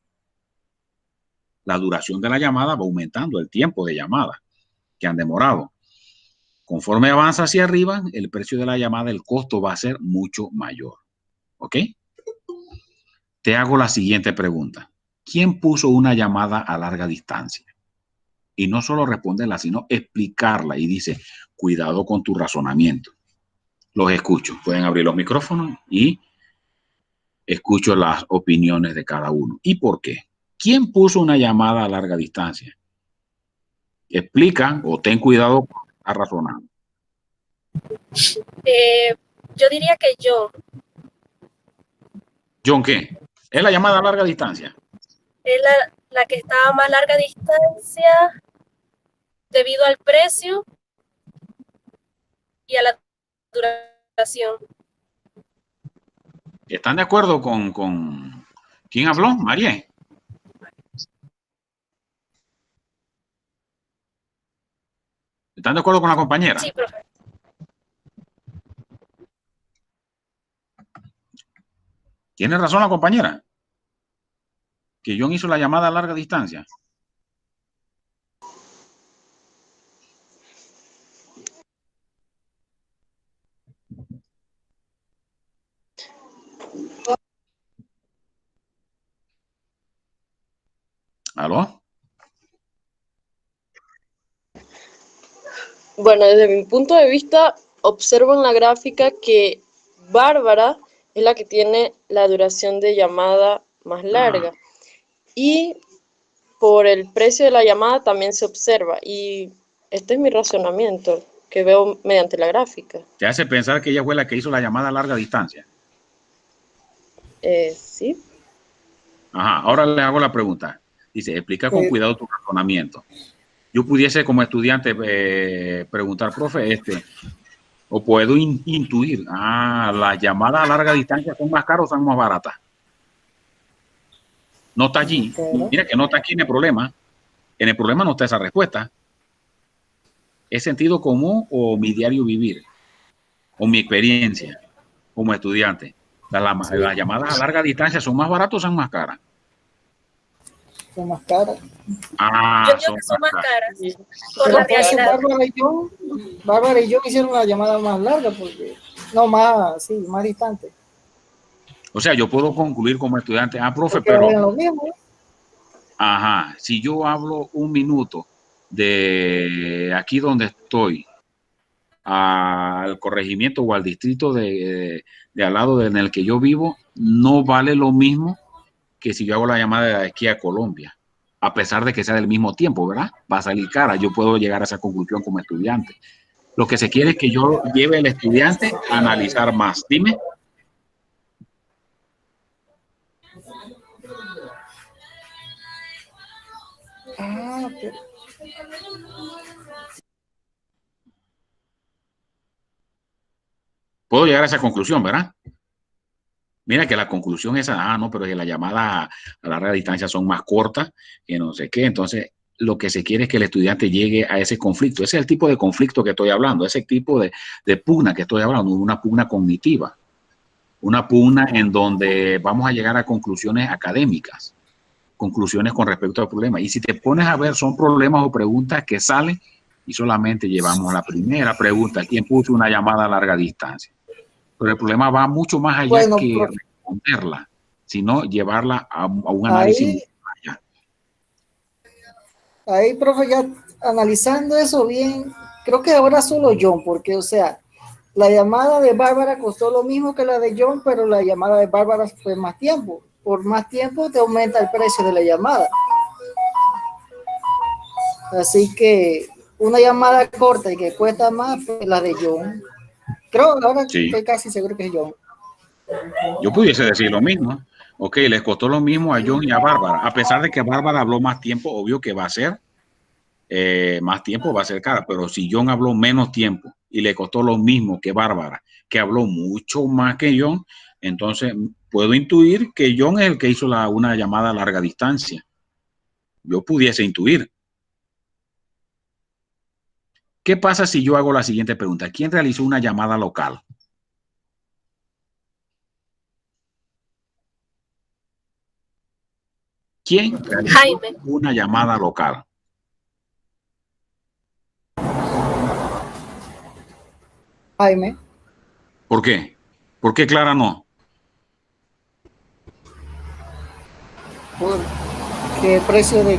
la duración de la llamada va aumentando, el tiempo de llamada que han demorado. Conforme avanza hacia arriba, el precio de la llamada, el costo va a ser mucho mayor. ¿Ok? Te hago la siguiente pregunta. ¿Quién puso una llamada a larga distancia? Y no solo responderla, sino explicarla. Y dice, cuidado con tu razonamiento. Los escucho. Pueden abrir los micrófonos y escucho las opiniones de cada uno. ¿Y por qué? ¿Quién puso una llamada a larga distancia? Explica o ten cuidado a razonar. Yo diría que yo. ¿John qué? ¿Es la llamada a larga distancia? Es la que está a más larga distancia debido al precio y a la duración. ¿Están de acuerdo con quién habló? María. ¿Están de acuerdo con la compañera? Sí, profe. ¿Tiene razón la compañera? Que John hizo la llamada a larga distancia. ¿Aló? Bueno, desde mi punto de vista, observo en la gráfica que Bárbara es la que tiene la duración de llamada más larga. Y por el precio de la llamada también se observa. Y este es mi razonamiento que veo mediante la gráfica. ¿Te hace pensar que ella fue la que hizo la llamada a larga distancia? Sí. Ajá, ahora le hago la pregunta. Dice, explica con cuidado tu razonamiento. Yo pudiese como estudiante preguntar, profe, o puedo intuir, las llamadas a larga distancia son más caras o son más baratas. No está allí. Mira que no está aquí en el problema. En el problema no está esa respuesta. ¿Es sentido común o mi diario vivir? O mi experiencia como estudiante. Las llamadas a larga distancia son más baratas o son más caras. Son más caras. Yo digo que son más caras. Por Pero la realidad. Bárbara y yo hicieron una llamada más larga porque no más, sí, más distante. O sea, yo puedo concluir como estudiante, profe, porque pero lo mismo. Ajá, si yo hablo un minuto de aquí donde estoy al corregimiento o al distrito de al lado en el que yo vivo, no vale lo mismo que si yo hago la llamada de aquí a Colombia, a pesar de que sea del mismo tiempo, ¿verdad? Va a salir cara, yo puedo llegar a esa conclusión como estudiante. Lo que se quiere es que yo lleve al estudiante a analizar más. Dime. Pero... Puedo llegar a esa conclusión, ¿verdad? Mira que la conclusión es, no, pero que la llamada a larga distancia son más cortas, que no sé qué. Entonces, lo que se quiere es que el estudiante llegue a ese conflicto. Ese es el tipo de conflicto que estoy hablando, ese tipo de pugna que estoy hablando, una pugna cognitiva, una pugna en donde vamos a llegar a conclusiones académicas, conclusiones con respecto al problema. Y si te pones a ver, son problemas o preguntas que salen y solamente llevamos la primera pregunta. ¿Quién puso una llamada a larga distancia? Pero el problema va mucho más allá Bueno, que profe, responderla, sino llevarla a un análisis ahí, mucho más allá. ahí, profe, ya analizando eso bien, creo que ahora solo John, porque, o sea, la llamada de Bárbara costó lo mismo que la de John, pero la llamada de Bárbara fue más tiempo. Por más tiempo te aumenta el precio de la llamada. Así que una llamada corta y que cuesta más fue la de John. Creo, ahora Sí, estoy casi seguro que es John. yo pudiese decir lo mismo. Ok, les costó lo mismo a John y a Bárbara. A pesar de que Bárbara habló más tiempo, obvio que va a ser más tiempo, va a ser cara. Pero si John habló menos tiempo y le costó lo mismo que Bárbara, que habló mucho más que John, entonces puedo intuir que John es el que hizo una llamada a larga distancia. Yo pudiese intuir. ¿Qué pasa si yo hago la siguiente pregunta? ¿Quién realizó una llamada local? ¿Quién realizó Jaime. una llamada local? Jaime, ¿Por qué? ¿Por qué Clara no? ¿por qué precio de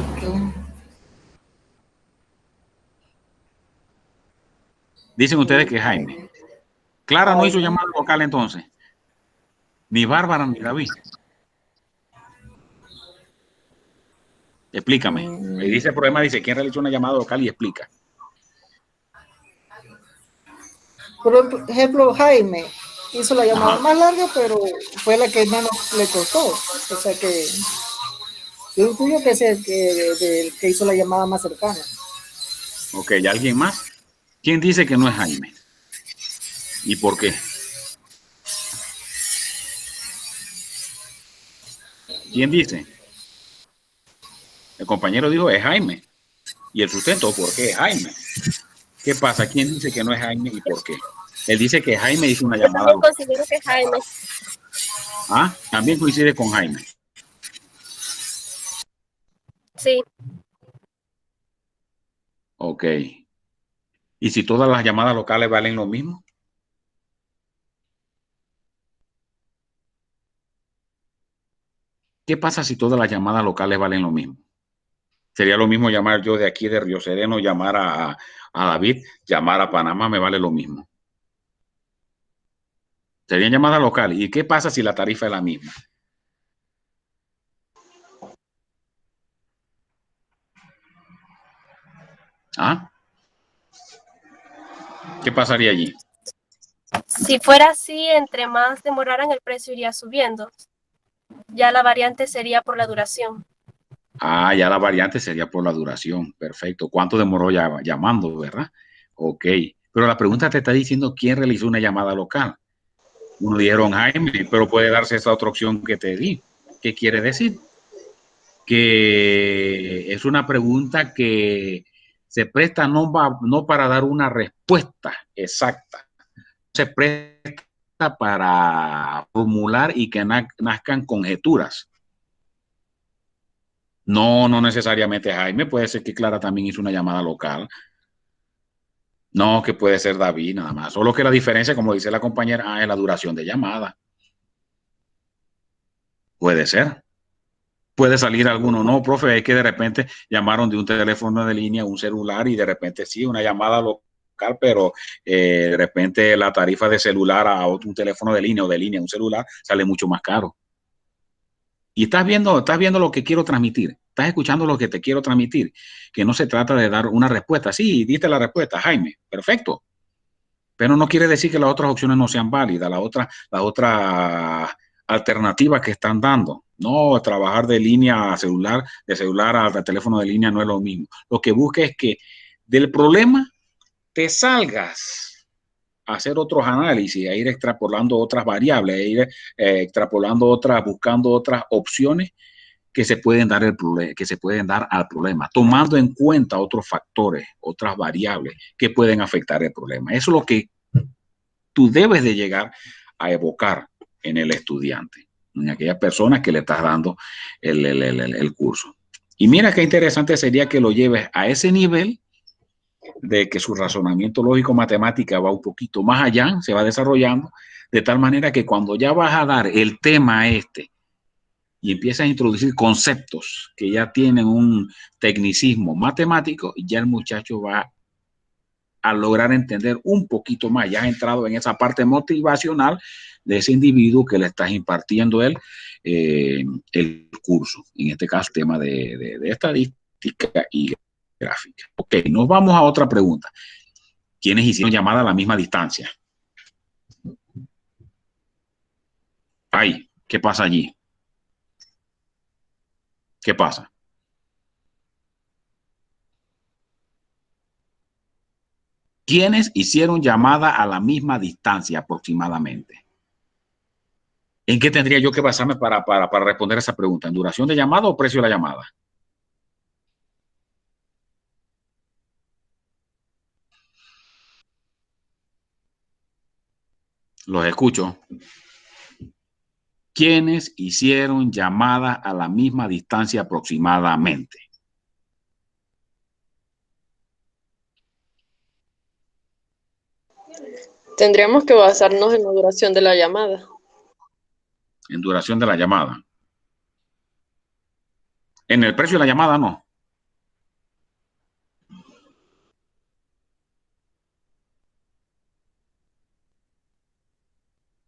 Dicen ustedes que Jaime. Clara no hizo Jaime? llamada local entonces. Ni Bárbara ni David. Explícame. Me dice el problema, dice quién realizó una llamada local y explica. Por ejemplo, Jaime hizo la llamada Ajá. más larga, pero fue la que menos le costó. O sea que yo intuyo que es el que hizo la llamada más cercana. Ok, ¿y alguien más? ¿Quién dice que no es Jaime? ¿Y por qué? ¿Quién dice? El compañero dijo es Jaime. Y el sustento, ¿por qué es Jaime? ¿Qué pasa? ¿Quién dice que no es Jaime y por qué? Él dice que Jaime hizo una Yo llamada también local. considero que Jaime. Ah, también coincide con Jaime. Sí, Ok. ¿Y si todas las llamadas locales valen lo mismo? ¿Qué pasa si todas las llamadas locales valen lo mismo? Sería lo mismo llamar yo de aquí de Río Sereno, llamar a David, llamar a Panamá, me vale lo mismo. Serían llamadas locales. ¿Y qué pasa si la tarifa es la misma? ¿Ah? ¿Qué pasaría allí? si fuera así, entre más demoraran el precio iría subiendo. Ya la variante sería por la duración. Ah, ya la variante sería por la duración. Perfecto. ¿Cuánto demoró llamando, verdad? Ok. Pero la pregunta te está diciendo quién realizó una llamada local. Uno dijeron Jaime, pero puede darse esa otra opción que te di. ¿Qué quiere decir? Que es una pregunta que se presta no para dar una respuesta exacta, se presta para formular y que nazcan conjeturas. No, no necesariamente Jaime, puede ser que Clara también hizo una llamada local. No, que puede ser David nada más. Solo que la diferencia, como dice la compañera, es la duración de llamada. Puede ser. Puede salir alguno, no, profe, es que de repente llamaron de un teléfono de línea, un celular y de repente sí, una llamada local, pero de repente la tarifa de celular a un teléfono de línea o de línea a un celular sale mucho más caro. Y estás viendo lo que quiero transmitir, estás escuchando lo que te quiero transmitir, que no se trata de dar una respuesta. Sí, diste la respuesta, Jaime, perfecto, pero no quiere decir que las otras opciones no sean válidas, las otras alternativas que están dando. No, trabajar de línea a celular, de celular a teléfono de línea no es lo mismo. Lo que busca es que del problema te salgas hacer otros análisis, a ir extrapolando otras variables, a ir extrapolando otras, buscando otras opciones que se pueden dar al problema, tomando en cuenta otros factores, otras variables que pueden afectar el problema. Eso es lo que tú debes de llegar a evocar en el estudiante, en aquellas personas que le estás dando el curso. Y mira qué interesante sería que lo lleves a ese nivel de que su razonamiento lógico matemática va un poquito más allá, se va desarrollando, de tal manera que cuando ya vas a dar el tema este y empiezas a introducir conceptos que ya tienen un tecnicismo matemático, ya el muchacho va a lograr entender un poquito más, ya has entrado en esa parte motivacional de ese individuo que le estás impartiendo el curso, en este caso tema de estadística y gráfica. Ok, nos vamos a otra pregunta. ¿Quiénes hicieron llamada a la misma distancia? Ay, ¿qué pasa allí? ¿Qué pasa? ¿Quiénes hicieron llamada a la misma distancia aproximadamente? ¿En qué tendría yo que basarme para responder esa pregunta? ¿En duración de llamada o precio de la llamada? Los escucho. ¿Quiénes hicieron llamada a la misma distancia aproximadamente? Tendríamos que basarnos en la duración de la llamada. En duración de la llamada. En el precio de la llamada, no.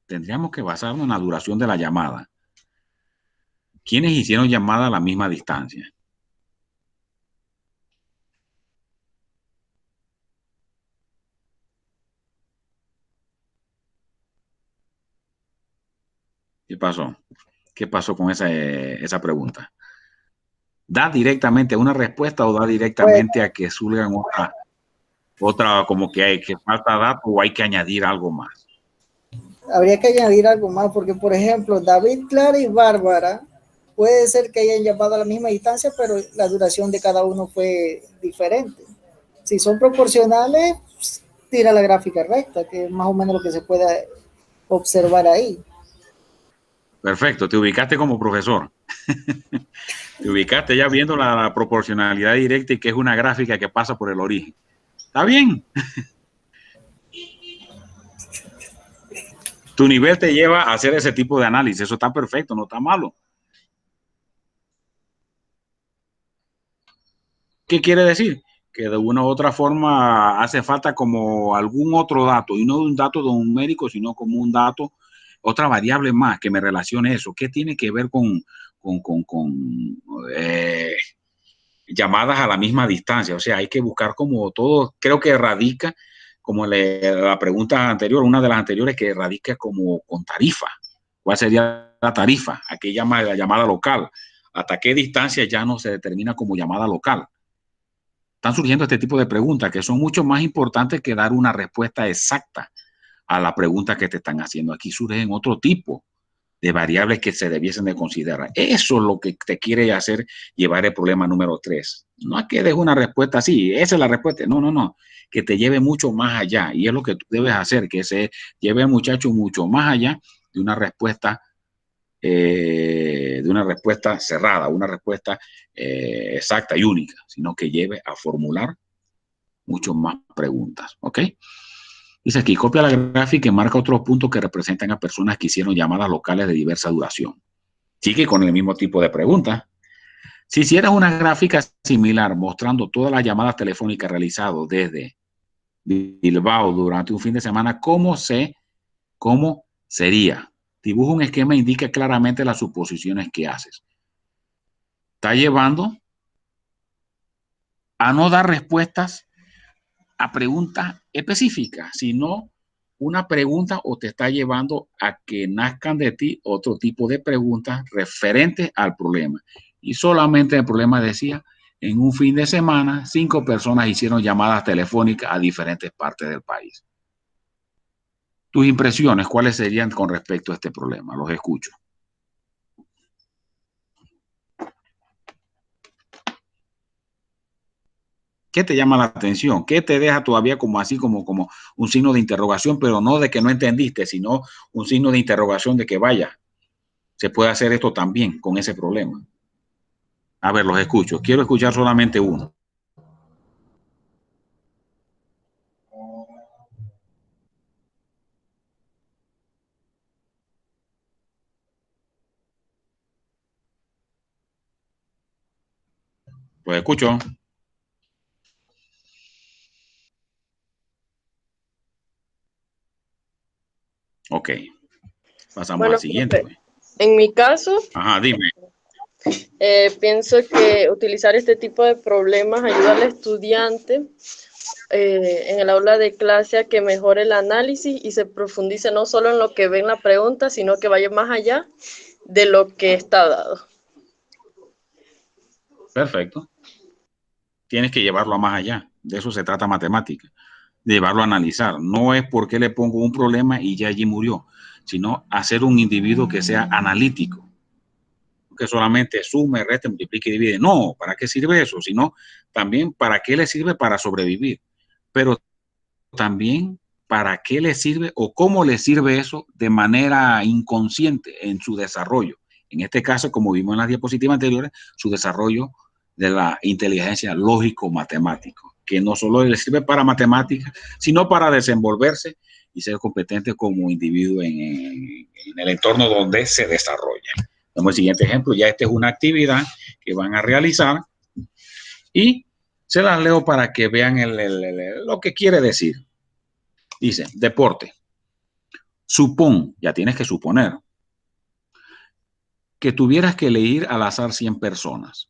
Tendríamos que basarnos en la duración de la llamada. ¿Quiénes hicieron llamada a la misma distancia? ¿Qué pasó? ¿Qué pasó con esa pregunta? ¿Da directamente una respuesta o da directamente a que surjan otra como que falta dato o hay que añadir algo más? Habría que añadir algo más, porque por ejemplo, David, Clara y Bárbara, puede ser que hayan llamado a la misma distancia, pero la duración de cada uno fue diferente. Si son proporcionales, tira la gráfica recta, que es más o menos lo que se puede observar ahí. Perfecto, te ubicaste como profesor. Te ubicaste ya viendo la proporcionalidad directa y que es una gráfica que pasa por el origen. ¿Está bien? Tu nivel te lleva a hacer ese tipo de análisis. Eso está perfecto, no está malo. ¿Qué quiere decir? Que de una u otra forma hace falta como algún otro dato, y no un dato numérico, sino como un dato, otra variable más que me relacione eso. ¿Qué tiene que ver con llamadas a la misma distancia? O sea, hay que buscar como todo, creo que radica, como la pregunta anterior, una de las anteriores, que radica como con tarifa. ¿Cuál sería la tarifa? ¿A qué llama la llamada local? ¿Hasta qué distancia ya no se determina como llamada local? Están surgiendo este tipo de preguntas que son mucho más importantes que dar una respuesta exacta a la pregunta que te están haciendo. Aquí surgen otro tipo de variables que se debiesen de considerar. Eso es lo que te quiere hacer llevar el problema número 3. No es que des una respuesta así, esa es la respuesta. No, no, no. Que te lleve mucho más allá. Y es lo que tú debes hacer, que se lleve al muchacho mucho más allá de una respuesta cerrada, una respuesta exacta y única, sino que lleve a formular mucho más preguntas. ¿Ok? Dice aquí, copia la gráfica y marca otros puntos que representan a personas que hicieron llamadas locales de diversa duración. Sigue con el mismo tipo de preguntas. Si hicieras una gráfica similar mostrando todas las llamadas telefónicas realizadas desde Bilbao durante un fin de semana, ¿cómo sería? Dibuja un esquema e indica claramente las suposiciones que haces. Está llevando a no dar respuestas a preguntas específicas, sino una pregunta, o te está llevando a que nazcan de ti otro tipo de preguntas referentes al problema. Y solamente el problema decía, en un fin de semana, 5 personas hicieron llamadas telefónicas a diferentes partes del país. Tus impresiones, ¿cuáles serían con respecto a este problema? Los escucho. ¿Qué te llama la atención? ¿Qué te deja todavía como así, como un signo de interrogación, pero no de que no entendiste, sino un signo de interrogación de que vaya, se puede hacer esto también con ese problema? A ver, los escucho. Quiero escuchar solamente uno. Los escucho. Ok. Pasamos Bueno, al siguiente. profe, en mi caso, Ajá, dime. pienso que utilizar este tipo de problemas ayuda al estudiante en el aula de clase a que mejore el análisis y se profundice no solo en lo que ve en la pregunta, sino que vaya más allá de lo que está dado. Perfecto. Tienes que llevarlo a más allá. De eso se trata matemática. De llevarlo a analizar. No es porque le pongo un problema y ya allí murió, sino hacer un individuo que sea analítico. Que solamente sume, resta, multiplique y divide. No, ¿para qué sirve eso? Sino también para qué le sirve para sobrevivir. Pero también para qué le sirve o cómo le sirve eso de manera inconsciente en su desarrollo. En este caso, como vimos en las diapositivas anteriores, su desarrollo de la inteligencia lógico-matemático, que no solo le sirve para matemáticas, sino para desenvolverse y ser competente como individuo en el entorno donde se desarrolla. Como el siguiente ejemplo, ya esta es una actividad que van a realizar y se las leo para que vean lo que quiere decir. Dice, deporte. Supón, ya tienes que suponer, que tuvieras que elegir al azar 100 personas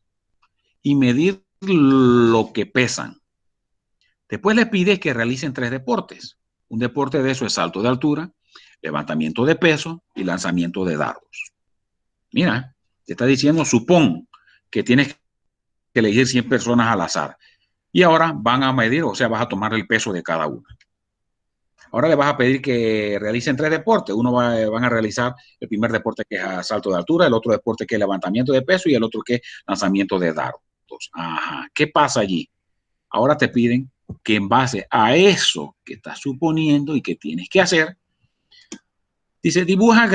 y medir lo que pesan. Después le pides que realicen 3 deportes. Un deporte de eso es salto de altura, levantamiento de peso y lanzamiento de dardos. Mira, te está diciendo, supón que tienes que elegir 100 personas al azar. Y ahora van a medir, o sea, vas a tomar el peso de cada una. Ahora le vas a pedir que realicen 3 deportes. Van a realizar el primer deporte que es salto de altura, el otro deporte que es levantamiento de peso y el otro que es lanzamiento de dardos. Ajá. ¿Qué pasa allí? Ahora te piden que en base a eso que estás suponiendo y que tienes que hacer, dice, dibuja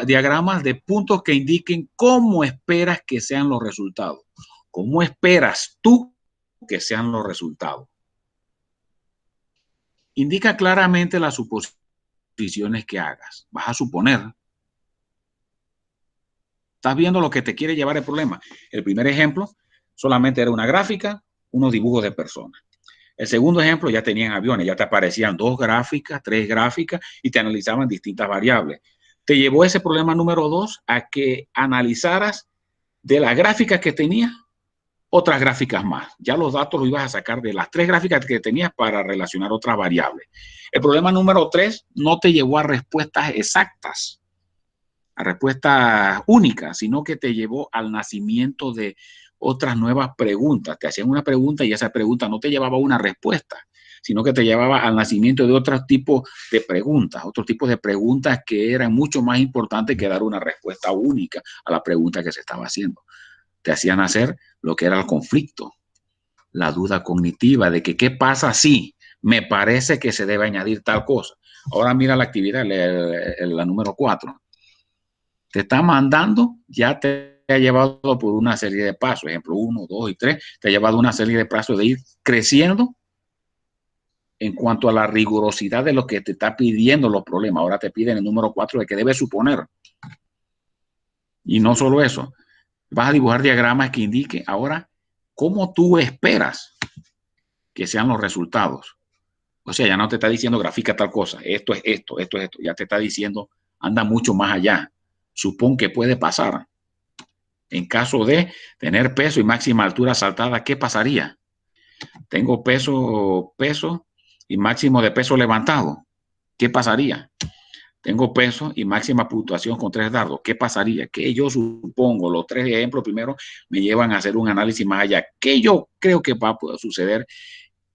diagramas de puntos que indiquen cómo esperas que sean los resultados. ¿Cómo esperas tú que sean los resultados? Indica claramente las suposiciones que hagas. Vas a suponer. Estás viendo lo que te quiere llevar el problema. El primer ejemplo solamente era una gráfica, unos dibujos de personas. El segundo ejemplo ya tenían aviones, ya te aparecían 2 gráficas, 3 gráficas y te analizaban distintas variables. Te llevó ese problema número 2 a que analizaras de las gráficas que tenías otras gráficas más. Ya los datos los ibas a sacar de las 3 gráficas que tenías para relacionar otras variables. El problema número 3 no te llevó a respuestas exactas, a respuestas únicas, sino que te llevó al nacimiento de otras nuevas preguntas. Te hacían una pregunta y esa pregunta no te llevaba a una respuesta, sino que te llevaba al nacimiento de otros tipos de preguntas, otros tipos de preguntas que eran mucho más importantes que dar una respuesta única a la pregunta que se estaba haciendo. Te hacían hacer lo que era el conflicto, la duda cognitiva de que qué pasa si me parece que se debe añadir tal cosa. Ahora mira la actividad, la número 4. Te está mandando, ya te ha llevado por una serie de pasos, ejemplo 1, 2 y 3, te ha llevado una serie de pasos de ir creciendo en cuanto a la rigurosidad de lo que te está pidiendo los problemas. Ahora te piden el número 4 de que debes suponer. Y no solo eso, vas a dibujar diagramas que indiquen ahora cómo tú esperas que sean los resultados. O sea, ya no te está diciendo grafica tal cosa, esto es esto, esto es esto. Ya te está diciendo, anda mucho más allá. Supón que puede pasar. En caso de tener peso y máxima altura saltada, ¿qué pasaría? Tengo peso y máximo de peso levantado. ¿Qué pasaría? Tengo peso y máxima puntuación con 3 dardos. ¿Qué pasaría? Que yo supongo, los 3 ejemplos primero me llevan a hacer un análisis más allá. ¿Qué yo creo que va a poder suceder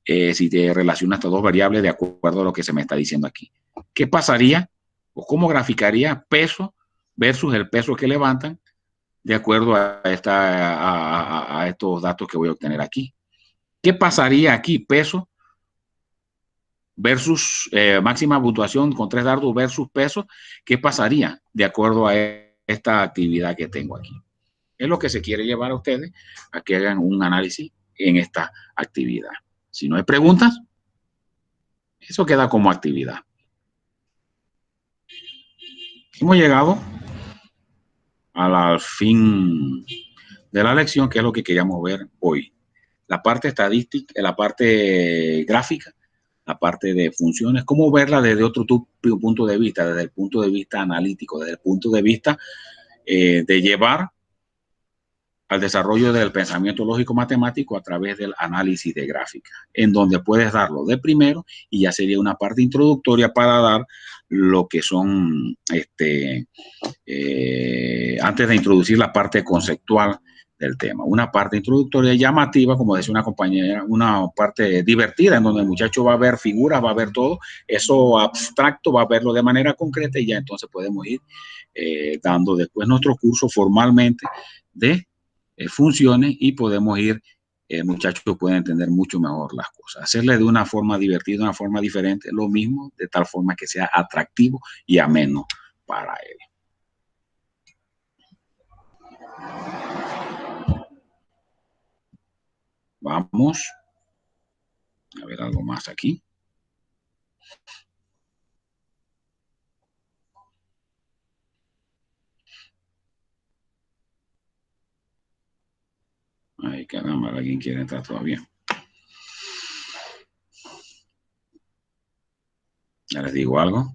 si te relacionas estas 2 variables de acuerdo a lo que se me está diciendo aquí? ¿qué pasaría o cómo graficaría peso versus el peso que levantan de acuerdo a estos datos que voy a obtener aquí? ¿Qué pasaría aquí? Peso versus máxima puntuación con 3 dardos versus peso. ¿Qué pasaría de acuerdo a esta actividad que tengo aquí? Es lo que se quiere llevar a ustedes a que hagan un análisis en esta actividad. Si no hay preguntas, eso queda como actividad. Hemos llegado al fin de la lección, que es lo que queríamos ver hoy. La parte estadística, la parte gráfica, la parte de funciones, cómo verla desde otro punto de vista, desde el punto de vista analítico, desde el punto de vista de llevar al desarrollo del pensamiento lógico matemático a través del análisis de gráfica, en donde puedes darlo de primero y ya sería una parte introductoria para dar lo que son, antes de introducir la parte conceptual del tema. Una parte introductoria llamativa, como decía una compañera, una parte divertida en donde el muchacho va a ver figuras, va a ver todo, eso abstracto va a verlo de manera concreta y ya entonces podemos ir dando después nuestro curso formalmente de funciones y podemos ir, muchachos pueden entender mucho mejor las cosas. Hacerle de una forma divertida, de una forma diferente, lo mismo, de tal forma que sea atractivo y ameno para él. Vamos a ver algo más aquí. Ay, caramba, alguien quiere entrar todavía. Ya les digo algo.